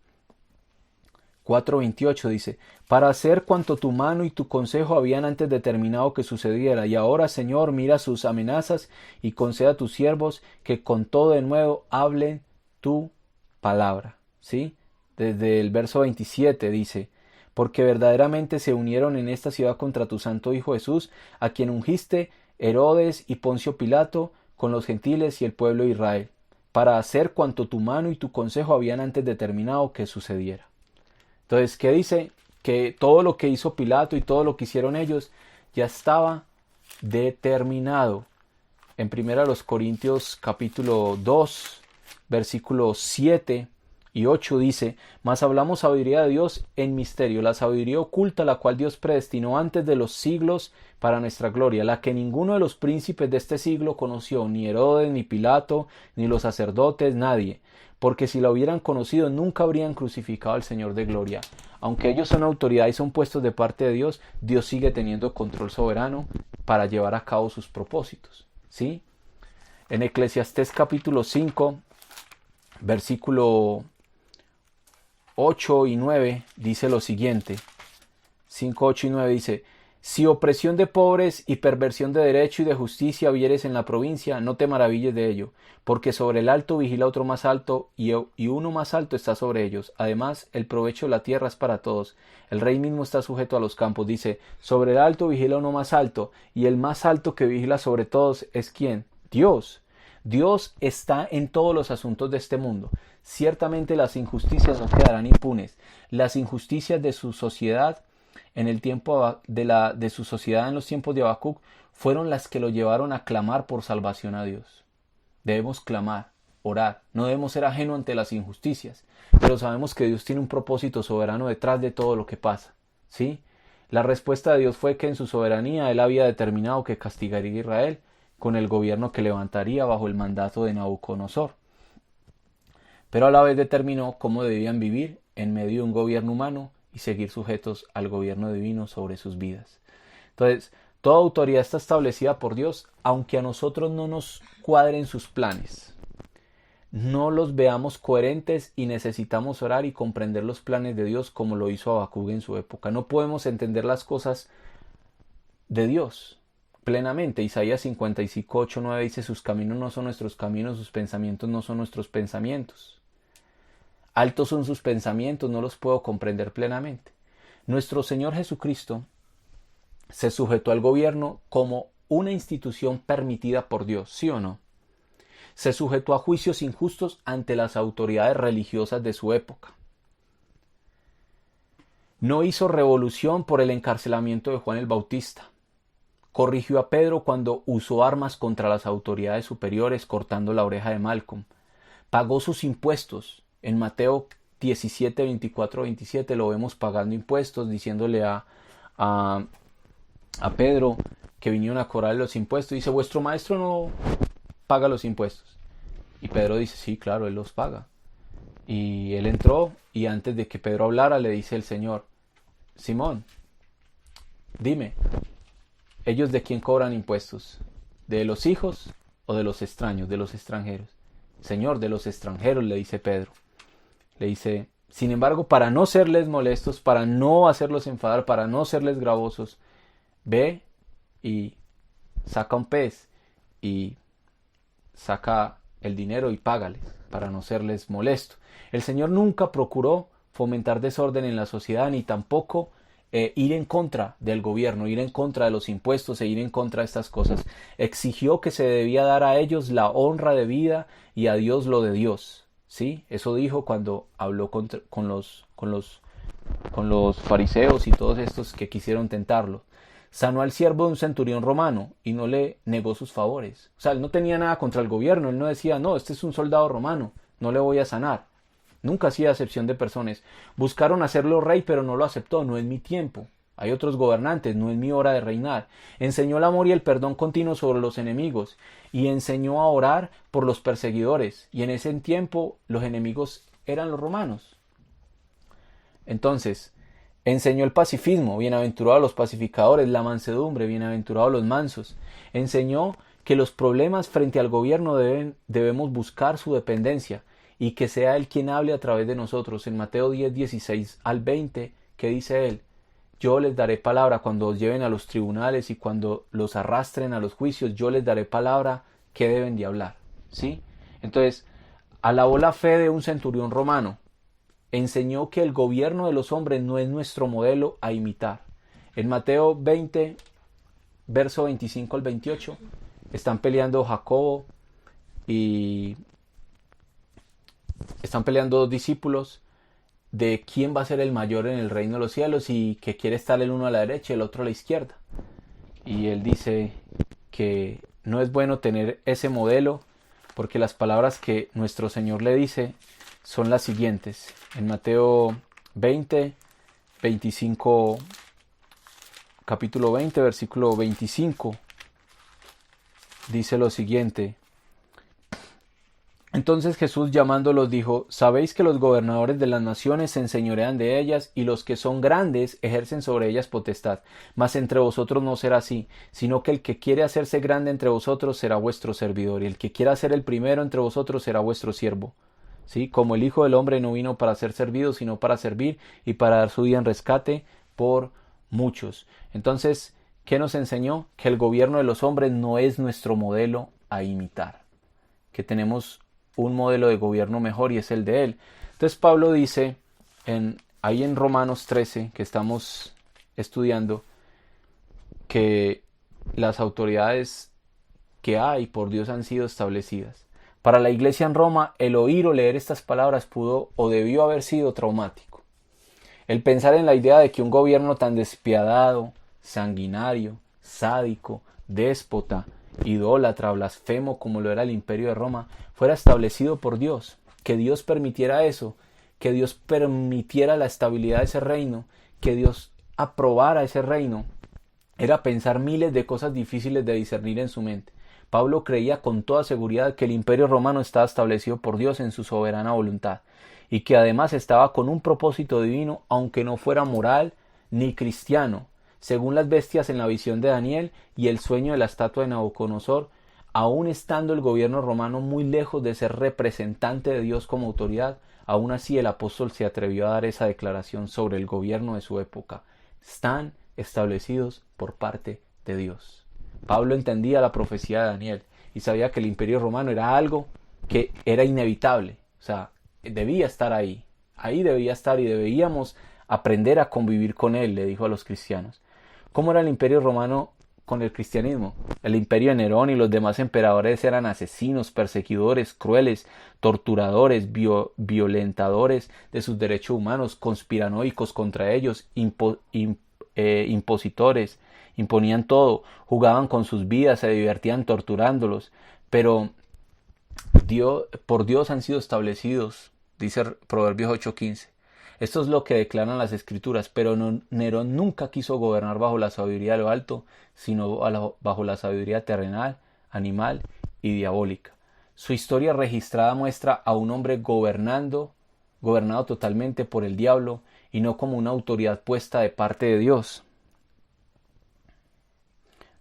4:28 dice, para hacer cuanto tu mano y tu consejo habían antes determinado que sucediera. Y ahora, Señor, mira sus amenazas y conceda a tus siervos que con todo de nuevo hablen tu palabra. ¿Sí? Desde el verso 27 dice, porque verdaderamente se unieron en esta ciudad contra tu santo Hijo Jesús, a quien ungiste Herodes y Poncio Pilato, con los gentiles y el pueblo de Israel, para hacer cuanto tu mano y tu consejo habían antes determinado que sucediera. Entonces, ¿qué dice? Que todo lo que hizo Pilato y todo lo que hicieron ellos ya estaba determinado. En 1 Corintios capítulo 2, versículos 7 y 8 dice, mas hablamos sabiduría de Dios en misterio, la sabiduría oculta la cual Dios predestinó antes de los siglos para nuestra gloria, la que ninguno de los príncipes de este siglo conoció, ni Herodes, ni Pilato, ni los sacerdotes, nadie, porque si la hubieran conocido nunca habrían crucificado al Señor de gloria. Aunque ellos son autoridad y son puestos de parte de Dios, Dios sigue teniendo control soberano para llevar a cabo sus propósitos, ¿sí? En Eclesiastés capítulo 5, versículo 8 y 9 dice lo siguiente. 5, 8 y 9 dice: si opresión de pobres y perversión de derecho y de justicia vieres en la provincia, no te maravilles de ello, porque sobre el alto vigila otro más alto, y uno más alto está sobre ellos. Además, el provecho de la tierra es para todos. El rey mismo está sujeto a los campos. Dice: sobre el alto vigila uno más alto, y el más alto que vigila sobre todos es ¿quién? Dios. Dios está en todos los asuntos de este mundo. Ciertamente las injusticias no quedarán impunes. Las injusticias de su sociedad en el tiempo de su sociedad en los tiempos de Habacuc fueron las que lo llevaron a clamar por salvación a Dios. Debemos clamar, orar, no debemos ser ajenos ante las injusticias, pero sabemos que Dios tiene un propósito soberano detrás de todo lo que pasa, ¿sí? La respuesta de Dios fue que en su soberanía Él había determinado que castigaría a Israel con el gobierno que levantaría bajo el mandato de Nabucodonosor, pero a la vez determinó cómo debían vivir en medio de un gobierno humano y seguir sujetos al gobierno divino sobre sus vidas. Entonces, toda autoridad está establecida por Dios, aunque a nosotros no nos cuadren sus planes. No los veamos coherentes y necesitamos orar y comprender los planes de Dios como lo hizo Habacuc en su época. No podemos entender las cosas de Dios plenamente. Isaías 55, 8, 9 dice: sus caminos no son nuestros caminos, sus pensamientos no son nuestros pensamientos. Altos son sus pensamientos, no los puedo comprender plenamente. Nuestro Señor Jesucristo se sujetó al gobierno como una institución permitida por Dios, ¿sí o no? Se sujetó a juicios injustos ante las autoridades religiosas de su época. No hizo revolución por el encarcelamiento de Juan el Bautista. Corrigió a Pedro cuando usó armas contra las autoridades superiores, cortando la oreja de Malcolm. Pagó sus impuestos. En Mateo 17, 24, 27 lo vemos pagando impuestos, diciéndole a Pedro que vinieron a cobrar los impuestos. Dice: vuestro maestro no paga los impuestos. Y Pedro dice: sí, claro, él los paga. Y él entró, y antes de que Pedro hablara le dice el Señor: Simón, dime, ¿ellos de quién cobran impuestos? ¿De los hijos o de los extraños, de los extranjeros? Señor, de los extranjeros, le dice Pedro. Le dice: sin embargo, para no serles molestos, para no hacerlos enfadar, para no serles gravosos, ve y saca un pez y saca el dinero y págales, para no serles molesto. El Señor nunca procuró fomentar desorden en la sociedad, ni tampoco ir en contra del gobierno, ir en contra de los impuestos e ir en contra de estas cosas. Exigió que se debía dar a ellos la honra de vida y a Dios lo de Dios. ¿Sí? Eso dijo cuando habló con los fariseos y todos estos que quisieron tentarlo. Sanó al siervo de un centurión romano y no le negó sus favores. O sea, él no tenía nada contra el gobierno. Él no decía: no, este es un soldado romano, no le voy a sanar. Nunca hacía acepción de personas. Buscaron hacerlo rey, pero no lo aceptó. No es mi tiempo. Hay otros gobernantes, no es mi hora de reinar. Enseñó el amor y el perdón continuo sobre los enemigos, y enseñó a orar por los perseguidores, y en ese tiempo los enemigos eran los romanos. Entonces, enseñó el pacifismo, bienaventurados los pacificadores, la mansedumbre, bienaventurados los mansos. Enseñó que los problemas frente al gobierno debemos buscar su dependencia, y que sea Él quien hable a través de nosotros. En Mateo 10, 16 al 20, ¿qué dice Él? Yo les daré palabra cuando os lleven a los tribunales y cuando los arrastren a los juicios. Yo les daré palabra que deben de hablar, ¿sí? Entonces, alabó la fe de un centurión romano. Enseñó que el gobierno de los hombres no es nuestro modelo a imitar. En Mateo 20, verso 25 al 28, están peleando Jacobo y están peleando dos discípulos de quién va a ser el mayor en el reino de los cielos, y que quiere estar el uno a la derecha y el otro a la izquierda. Y él dice que no es bueno tener ese modelo, porque las palabras que nuestro Señor le dice son las siguientes. En Mateo 20, 25, capítulo 20, versículo 25, dice lo siguiente: Entonces Jesús llamándolos dijo: Sabéis que los gobernadores de las naciones se enseñorean de ellas, y los que son grandes ejercen sobre ellas potestad. Mas entre vosotros no será así, sino que el que quiere hacerse grande entre vosotros será vuestro servidor, y el que quiera ser el primero entre vosotros será vuestro siervo. ¿Sí? Como el Hijo del Hombre no vino para ser servido, sino para servir y para dar su vida en rescate por muchos. Entonces, ¿qué nos enseñó? Que el gobierno de los hombres no es nuestro modelo a imitar, que tenemos un modelo de gobierno mejor y es el de él. Entonces Pablo dice ahí en Romanos 13 que estamos estudiando, que las autoridades que hay por Dios han sido establecidas. Para la iglesia en Roma, el oír o leer estas palabras pudo o debió haber sido traumático. El pensar en la idea de que un gobierno tan despiadado, sanguinario, sádico, déspota, idólatra, blasfemo como lo era el Imperio de Roma, fuera establecido por Dios, que Dios permitiera eso, que Dios permitiera la estabilidad de ese reino, que Dios aprobara ese reino, era pensar miles de cosas difíciles de discernir en su mente. Pablo creía con toda seguridad que el Imperio Romano estaba establecido por Dios en su soberana voluntad, y que además estaba con un propósito divino, aunque no fuera moral ni cristiano. Según las bestias en la visión de Daniel y el sueño de la estatua de Nabucodonosor, aun estando el gobierno romano muy lejos de ser representante de Dios como autoridad, aun así el apóstol se atrevió a dar esa declaración sobre el gobierno de su época. Están establecidos por parte de Dios. Pablo entendía la profecía de Daniel y sabía que el Imperio Romano era algo que era inevitable, o sea, debía estar ahí debía estar y debíamos aprender a convivir con él, le dijo a los cristianos. ¿Cómo era el Imperio Romano con el cristianismo? El Imperio de Nerón y los demás emperadores eran asesinos, perseguidores, crueles, torturadores, violentadores de sus derechos humanos, conspiranoicos contra ellos, impositores, imponían todo, jugaban con sus vidas, se divertían torturándolos, pero por Dios han sido establecidos, dice Proverbios 8:15. Esto es lo que declaran las escrituras, pero Nerón nunca quiso gobernar bajo la sabiduría de lo alto, sino bajo la sabiduría terrenal, animal y diabólica. Su historia registrada muestra a un hombre gobernado totalmente por el diablo y no como una autoridad puesta de parte de Dios.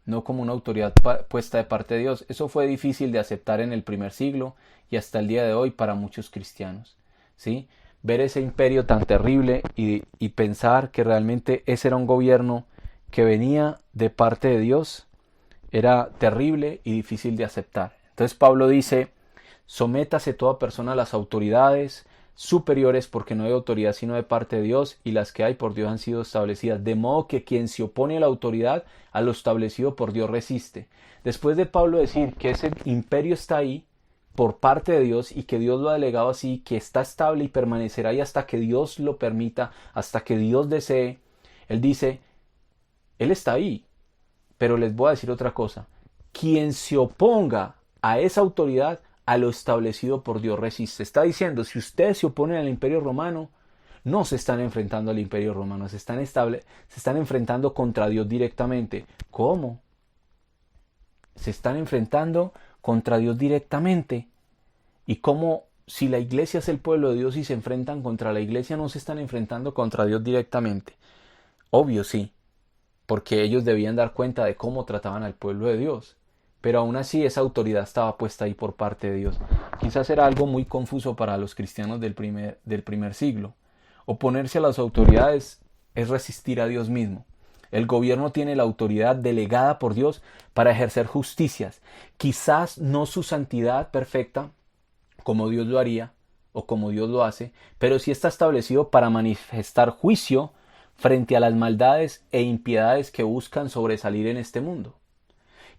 No como una autoridad puesta de parte de Dios. Eso fue difícil de aceptar en el primer siglo y hasta el día de hoy para muchos cristianos, ¿sí? Ver ese imperio tan terrible y pensar que realmente ese era un gobierno que venía de parte de Dios era terrible y difícil de aceptar. Entonces Pablo dice: sométase toda persona a las autoridades superiores, porque no hay autoridad sino de parte de Dios, y las que hay por Dios han sido establecidas, de modo que quien se opone a la autoridad, a lo establecido por Dios resiste. Después de Pablo decir que ese imperio está ahí por parte de Dios y que Dios lo ha delegado así, que está estable y permanecerá ahí hasta que Dios lo permita, hasta que Dios desee, él dice: él está ahí, pero les voy a decir otra cosa: quien se oponga a esa autoridad, a lo establecido por Dios resiste. Está diciendo, si ustedes se oponen al Imperio Romano, no se están enfrentando al Imperio Romano, se están enfrentando contra Dios directamente. ¿Cómo? Se están enfrentando contra Dios directamente. ¿Y cómo, si la iglesia es el pueblo de Dios y se enfrentan contra la iglesia, no se están enfrentando contra Dios directamente? Obvio sí, porque ellos debían dar cuenta de cómo trataban al pueblo de Dios. Pero aún así esa autoridad estaba puesta ahí por parte de Dios. Quizás era algo muy confuso para los cristianos del primer siglo. Oponerse a las autoridades es resistir a Dios mismo. El gobierno tiene la autoridad delegada por Dios para ejercer justicias. Quizás no su santidad perfecta, como Dios lo haría o como Dios lo hace, pero sí está establecido para manifestar juicio frente a las maldades e impiedades que buscan sobresalir en este mundo.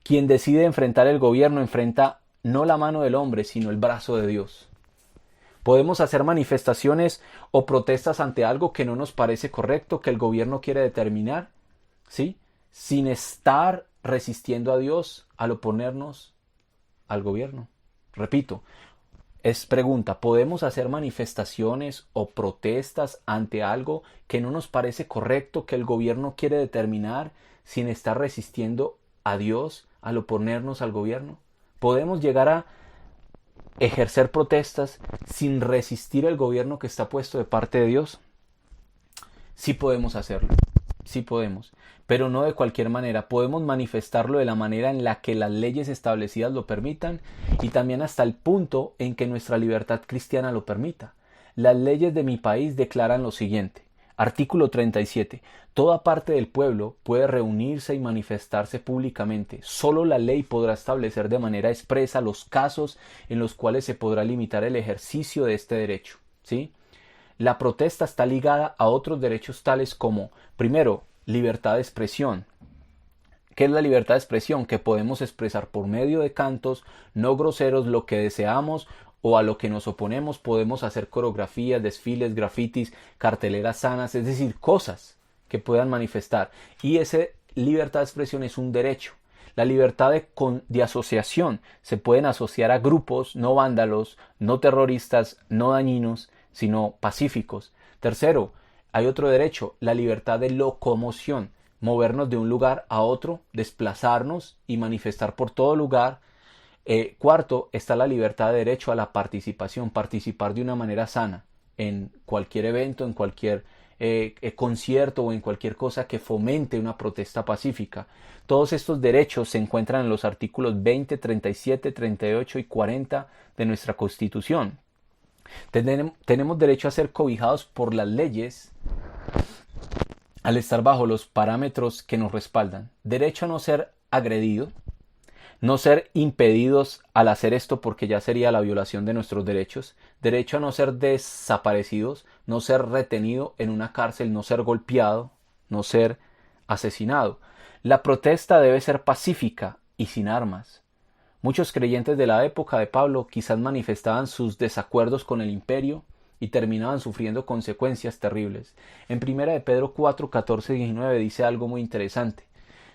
Quien decide enfrentar el gobierno enfrenta no la mano del hombre, sino el brazo de Dios. Podemos hacer manifestaciones o protestas ante algo que no nos parece correcto, que el gobierno quiere determinar, ¿sí? Sin estar resistiendo a Dios al oponernos al gobierno. Repito, es pregunta: ¿podemos hacer manifestaciones o protestas ante algo que no nos parece correcto, que el gobierno quiere determinar, sin estar resistiendo a Dios al oponernos al gobierno? ¿Podemos llegar a ejercer protestas sin resistir el gobierno que está puesto de parte de Dios? Sí podemos hacerlo, sí podemos, pero no de cualquier manera. Podemos manifestarlo de la manera en la que las leyes establecidas lo permitan y también hasta el punto en que nuestra libertad cristiana lo permita. Las leyes de mi país declaran lo siguiente. Artículo 37. Toda parte del pueblo puede reunirse y manifestarse públicamente. Solo la ley podrá establecer de manera expresa los casos en los cuales se podrá limitar el ejercicio de este derecho. ¿Sí? La protesta está ligada a otros derechos tales como, primero, libertad de expresión. ¿Qué es la libertad de expresión? Que podemos expresar por medio de cantos no groseros lo que deseamos o a lo que nos oponemos. Podemos hacer coreografías, desfiles, grafitis, carteleras sanas, es decir, cosas que puedan manifestar. Y esa libertad de expresión es un derecho. La libertad de asociación. Se pueden asociar a grupos no vándalos, no terroristas, no dañinos, sino pacíficos. Tercero, hay otro derecho, la libertad de locomoción. Movernos de un lugar a otro, desplazarnos y manifestar por todo lugar. Cuarto, está la libertad de derecho a la participación, participar de una manera sana en cualquier evento, en cualquier concierto o en cualquier cosa que fomente una protesta pacífica. Todos estos derechos se encuentran en los artículos 20, 37, 38 y 40 de nuestra Constitución. Tenemos derecho a ser cobijados por las leyes al estar bajo los parámetros que nos respaldan. Derecho a no ser agredido, no ser impedidos al hacer esto porque ya sería la violación de nuestros derechos. Derecho a no ser desaparecidos, no ser retenido en una cárcel, no ser golpeado, no ser asesinado. La protesta debe ser pacífica y sin armas. Muchos creyentes de la época de Pablo quizás manifestaban sus desacuerdos con el imperio y terminaban sufriendo consecuencias terribles. En 1 de Pedro 4, 14 y 19 dice algo muy interesante.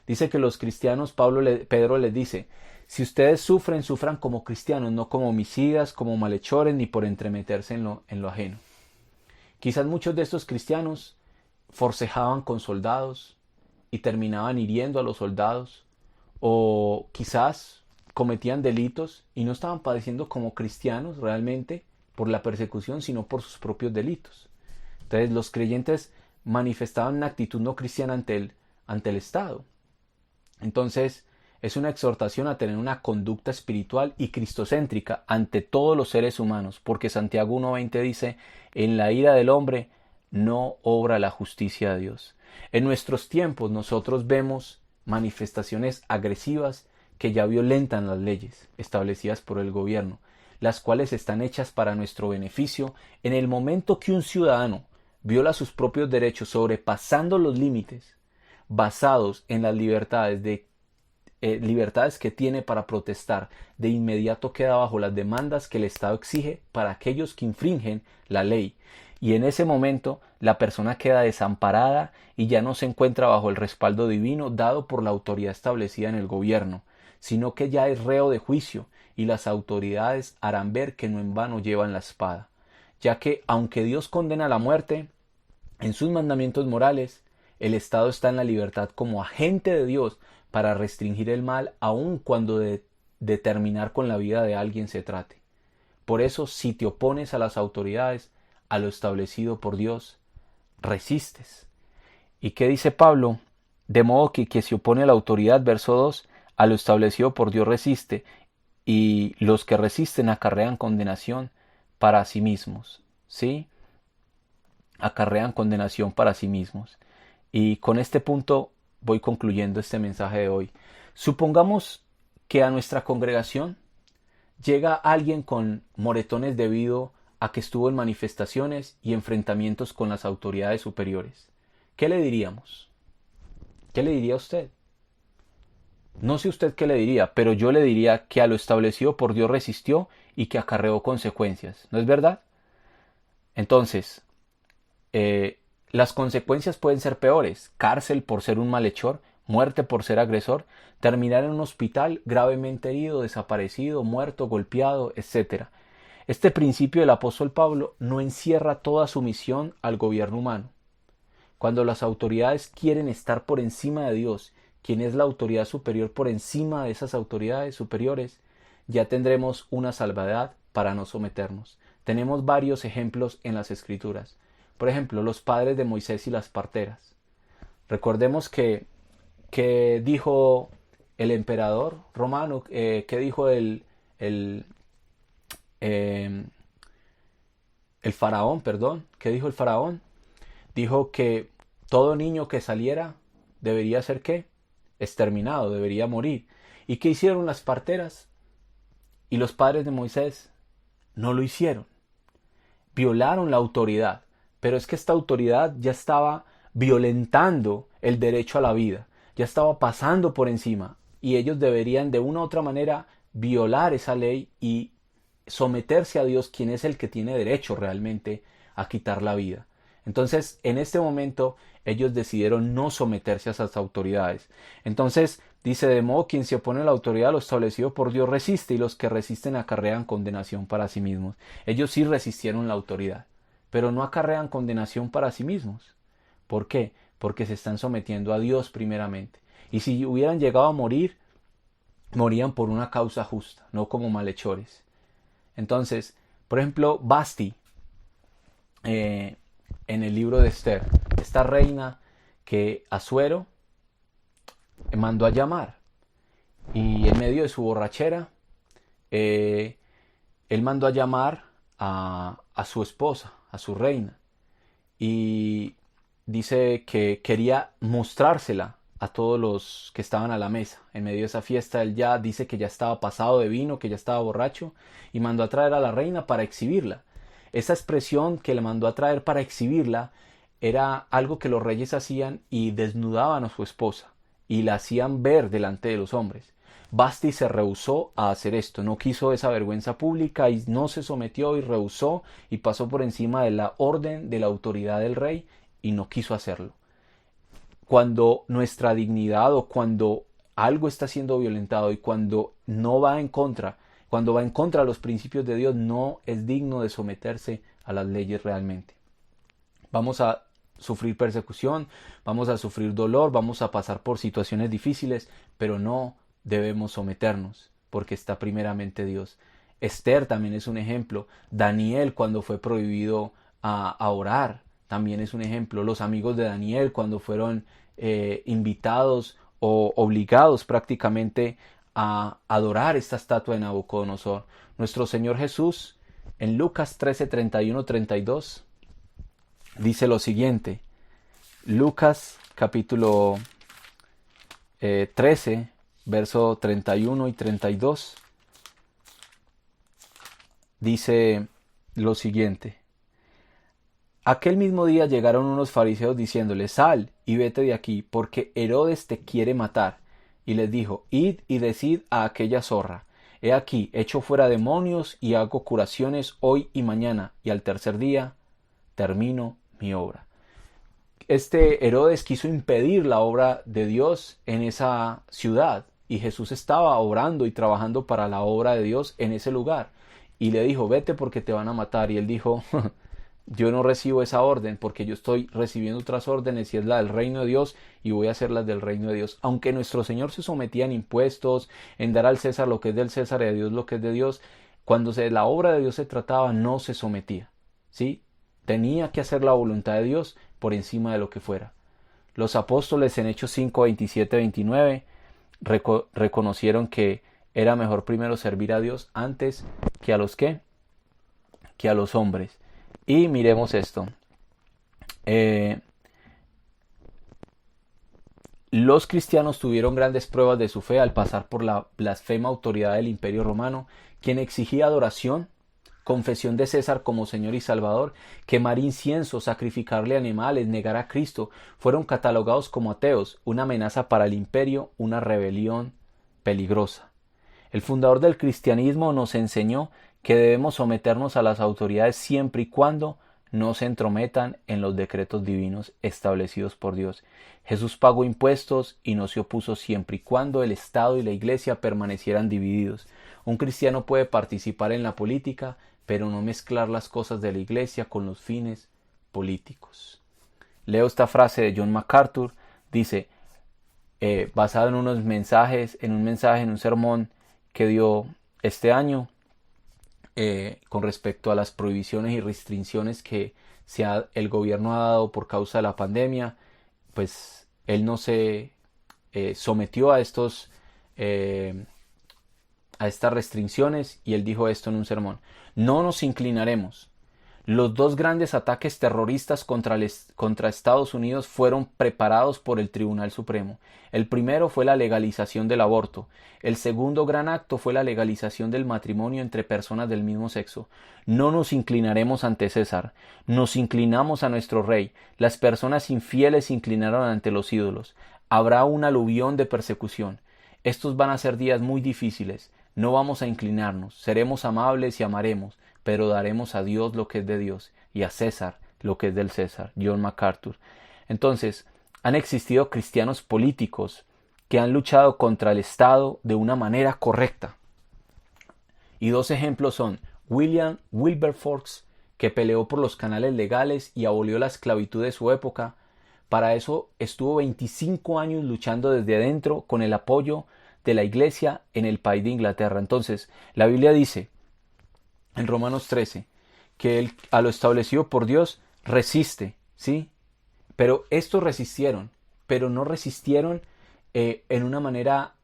Dice que los cristianos, Pedro les dice, si ustedes sufren, sufran como cristianos, no como homicidas, como malhechores, ni por entremeterse en lo ajeno. Quizás muchos de estos cristianos forcejaban con soldados y terminaban hiriendo a los soldados, o quizás cometían delitos y no estaban padeciendo como cristianos realmente por la persecución, sino por sus propios delitos. Entonces los creyentes manifestaban una actitud no cristiana ante el Estado. Entonces es una exhortación a tener una conducta espiritual y cristocéntrica ante todos los seres humanos, porque Santiago 1:20 dice, en la ira del hombre no obra la justicia de Dios. En nuestros tiempos nosotros vemos manifestaciones agresivas que ya violentan las leyes establecidas por el gobierno, las cuales están hechas para nuestro beneficio. En el momento que un ciudadano viola sus propios derechos sobrepasando los límites basados en las libertades que tiene para protestar, de inmediato queda bajo las demandas que el Estado exige para aquellos que infringen la ley. Y en ese momento la persona queda desamparada y ya no se encuentra bajo el respaldo divino dado por la autoridad establecida en el gobierno, sino que ya es reo de juicio y las autoridades harán ver que no en vano llevan la espada, ya que aunque Dios condena la muerte, en sus mandamientos morales, el Estado está en la libertad como agente de Dios para restringir el mal aun cuando de terminar con la vida de alguien se trate. Por eso, si te opones a las autoridades, a lo establecido por Dios, resistes. ¿Y qué dice Pablo? De modo que se opone a la autoridad, verso 2, a lo establecido por Dios resiste, y los que resisten acarrean condenación para sí mismos. ¿Sí? Acarrean condenación para sí mismos. Y con este punto voy concluyendo este mensaje de hoy. Supongamos que a nuestra congregación llega alguien con moretones debido a que estuvo en manifestaciones y enfrentamientos con las autoridades superiores. ¿Qué le diríamos? ¿Qué le diría a usted? No sé usted qué le diría, pero yo le diría que a lo establecido por Dios resistió y que acarreó consecuencias. ¿No es verdad? Entonces, las consecuencias pueden ser peores. Cárcel por ser un malhechor, muerte por ser agresor, terminar en un hospital gravemente herido, desaparecido, muerto, golpeado, etc. Este principio del apóstol Pablo no encierra toda sumisión al gobierno humano. Cuando las autoridades quieren estar por encima de Dios, quien es la autoridad superior por encima de esas autoridades superiores, ya tendremos una salvedad para no someternos. Tenemos varios ejemplos en las Escrituras. Por ejemplo, los padres de Moisés y las parteras. Recordemos que dijo el emperador romano, que dijo el faraón, perdón, ¿qué dijo el faraón? Dijo que todo niño que saliera debería ser ¿qué? Exterminado, debería morir. ¿Y qué hicieron las parteras? Y los padres de Moisés no lo hicieron. Violaron la autoridad. Pero es que esta autoridad ya estaba violentando el derecho a la vida. Ya estaba pasando por encima. Y ellos deberían de una u otra manera violar esa ley y someterse a Dios, quien es el que tiene derecho realmente a quitar la vida. Entonces, en este momento, ellos decidieron no someterse a esas autoridades. Entonces, dice, de modo quien se opone a la autoridad, lo establecido por Dios resiste, y los que resisten acarrean condenación para sí mismos. Ellos sí resistieron la autoridad, pero no acarrean condenación para sí mismos. ¿Por qué? Porque se están sometiendo a Dios primeramente. Y si hubieran llegado a morir, morían por una causa justa, no como malhechores. Entonces, por ejemplo, Vasti, en el libro de Esther, esta reina que Asuero mandó a llamar, y en medio de su borrachera, él mandó a llamar a su esposa, a su reina, y dice que quería mostrársela a todos los que estaban a la mesa. En medio de esa fiesta, él ya dice que ya estaba pasado de vino, que ya estaba borracho, y mandó a traer a la reina para exhibirla. Esa expresión que le mandó a traer para exhibirla era algo que los reyes hacían y desnudaban a su esposa y la hacían ver delante de los hombres. Vasti se rehusó a hacer esto, no quiso esa vergüenza pública y no se sometió y rehusó y pasó por encima de la orden, de la autoridad del rey, y no quiso hacerlo. Cuando nuestra dignidad o cuando algo está siendo violentado y cuando no va en contra, cuando va en contra de los principios de Dios, no es digno de someterse a las leyes realmente. Vamos a sufrir persecución, vamos a sufrir dolor, vamos a pasar por situaciones difíciles, pero no debemos someternos, porque está primeramente Dios. Esther también es un ejemplo. Daniel, cuando fue prohibido a orar, también es un ejemplo. Los amigos de Daniel, cuando fueron invitados o obligados prácticamente a adorar esta estatua de Nabucodonosor. Nuestro Señor Jesús, en Lucas 13, 31, 32, dice lo siguiente. Lucas capítulo 13, verso 31 y 32, dice lo siguiente. Aquel mismo día llegaron unos fariseos diciéndole, sal y vete de aquí, porque Herodes te quiere matar. Y les dijo, id y decid a aquella zorra, he aquí, echo fuera demonios y hago curaciones hoy y mañana, y al tercer día termino mi obra. Este Herodes quiso impedir la obra de Dios en esa ciudad, y Jesús estaba orando y trabajando para la obra de Dios en ese lugar. Y le dijo, vete porque te van a matar. Y él dijo, yo no recibo esa orden porque yo estoy recibiendo otras órdenes y es la del reino de Dios y voy a hacer las del reino de Dios. Aunque nuestro Señor se sometía en impuestos, en dar al César lo que es del César y a Dios lo que es de Dios, cuando la obra de Dios se trataba no se sometía, ¿sí? Tenía que hacer la voluntad de Dios por encima de lo que fuera. Los apóstoles en Hechos 5, 27, 29 reconocieron que era mejor primero servir a Dios antes que a los ¿qué? Que a los hombres. Y miremos esto. Los cristianos tuvieron grandes pruebas de su fe al pasar por la blasfema autoridad del Imperio Romano, quien exigía adoración, confesión de César como Señor y Salvador, quemar incienso, sacrificarle animales, negar a Cristo. Fueron catalogados como ateos, una amenaza para el imperio, una rebelión peligrosa. El fundador del cristianismo nos enseñó que debemos someternos a las autoridades siempre y cuando no se entrometan en los decretos divinos establecidos por Dios. Jesús pagó impuestos y no se opuso siempre y cuando el Estado y la Iglesia permanecieran divididos. Un cristiano puede participar en la política, pero no mezclar las cosas de la Iglesia con los fines políticos. Leo esta frase de John MacArthur, dice, basado en en un mensaje, en un sermón que dio este año, con respecto a las prohibiciones y restricciones que el gobierno ha dado por causa de la pandemia, pues él no se sometió a estas restricciones, y él dijo esto en un sermón: no nos inclinaremos. Los dos grandes ataques terroristas contra Estados Unidos fueron preparados por el Tribunal Supremo. El primero fue la legalización del aborto. El segundo gran acto fue la legalización del matrimonio entre personas del mismo sexo. No nos inclinaremos ante César. Nos inclinamos a nuestro rey. Las personas infieles se inclinaron ante los ídolos. Habrá un aluvión de persecución. Estos van a ser días muy difíciles. No vamos a inclinarnos. Seremos amables y amaremos, pero daremos a Dios lo que es de Dios y a César lo que es del César. John MacArthur. Entonces, han existido cristianos políticos que han luchado contra el Estado de una manera correcta. Y dos ejemplos son William Wilberforce, que peleó por los canales legales y abolió la esclavitud de su época. Para eso estuvo 25 años luchando desde adentro con el apoyo de la iglesia en el país de Inglaterra. Entonces, la Biblia dice en Romanos 13 que a lo establecido por Dios resiste, ¿sí? Pero estos resistieron, pero no resistieron en una manera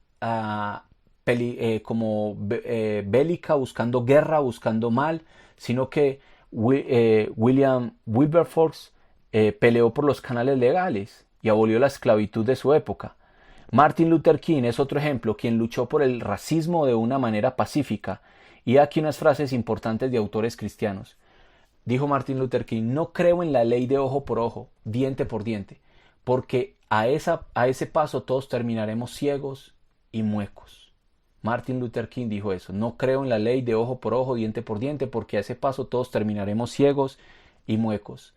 bélica, buscando guerra, buscando mal, sino que William Wilberforce peleó por los canales legales y abolió la esclavitud de su época. Martin Luther King es otro ejemplo, quien luchó por el racismo de una manera pacífica. Y aquí unas frases importantes de autores cristianos. Dijo Martin Luther King: no creo en la ley de ojo por ojo, diente por diente, porque a ese paso todos terminaremos ciegos y muecos. Martin Luther King dijo eso: no creo en la ley de ojo por ojo, diente por diente, porque a ese paso todos terminaremos ciegos y muecos.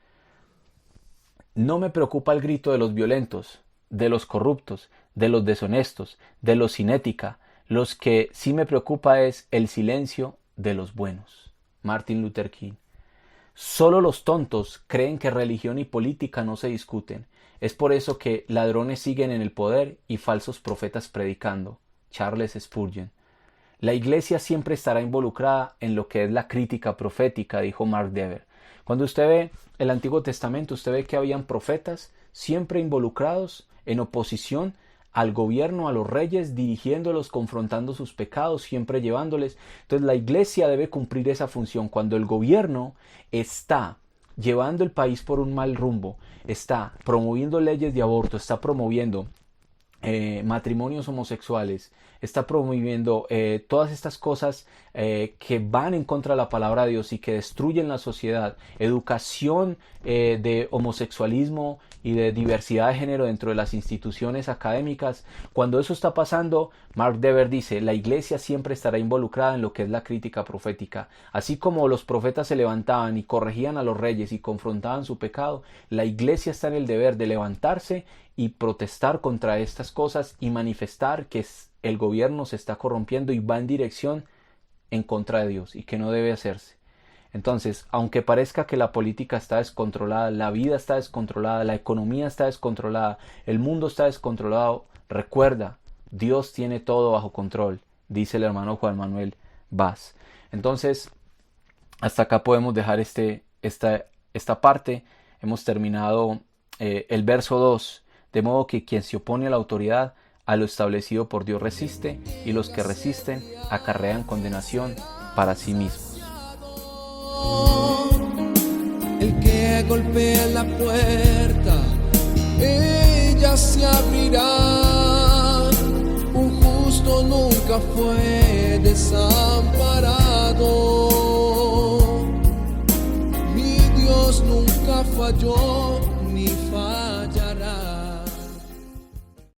No me preocupa el grito de los violentos, de los corruptos, de los deshonestos, de los sin ética. Los que sí me preocupa es el silencio de los buenos. Martin Luther King. Solo los tontos creen que religión y política no se discuten. Es por eso que ladrones siguen en el poder y falsos profetas predicando. Charles Spurgeon. La iglesia siempre estará involucrada en lo que es la crítica profética, dijo Mark Dever. Cuando usted ve el Antiguo Testamento, usted ve que habían profetas siempre involucrados en oposición al gobierno, a los reyes, dirigiéndolos, confrontando sus pecados, siempre llevándoles. Entonces la iglesia debe cumplir esa función. Cuando el gobierno está llevando el país por un mal rumbo, está promoviendo leyes de aborto, está promoviendo matrimonios homosexuales, está promoviendo todas estas cosas que van en contra de la palabra de Dios y que destruyen la sociedad, educación de homosexualismo y de diversidad de género dentro de las instituciones académicas. Cuando eso está pasando, Mark Dever dice: la iglesia siempre estará involucrada en lo que es la crítica profética. Así como los profetas se levantaban y corregían a los reyes y confrontaban su pecado, la iglesia está en el deber de levantarse y protestar contra estas cosas y manifestar que el gobierno se está corrompiendo y va en dirección en contra de Dios y que no debe hacerse. Entonces, aunque parezca que la política está descontrolada, la vida está descontrolada, la economía está descontrolada, el mundo está descontrolado, recuerda, Dios tiene todo bajo control, dice el hermano Juan Manuel Vaz. Entonces, hasta acá podemos dejar esta parte. Hemos terminado el verso 2. De modo que quien se opone a la autoridad, a lo establecido por Dios resiste, y los que resisten acarrean condenación para sí mismos. El que golpea la puerta, ella se abrirá. Un justo nunca fue desamparado. Mi Dios nunca falló ni falló.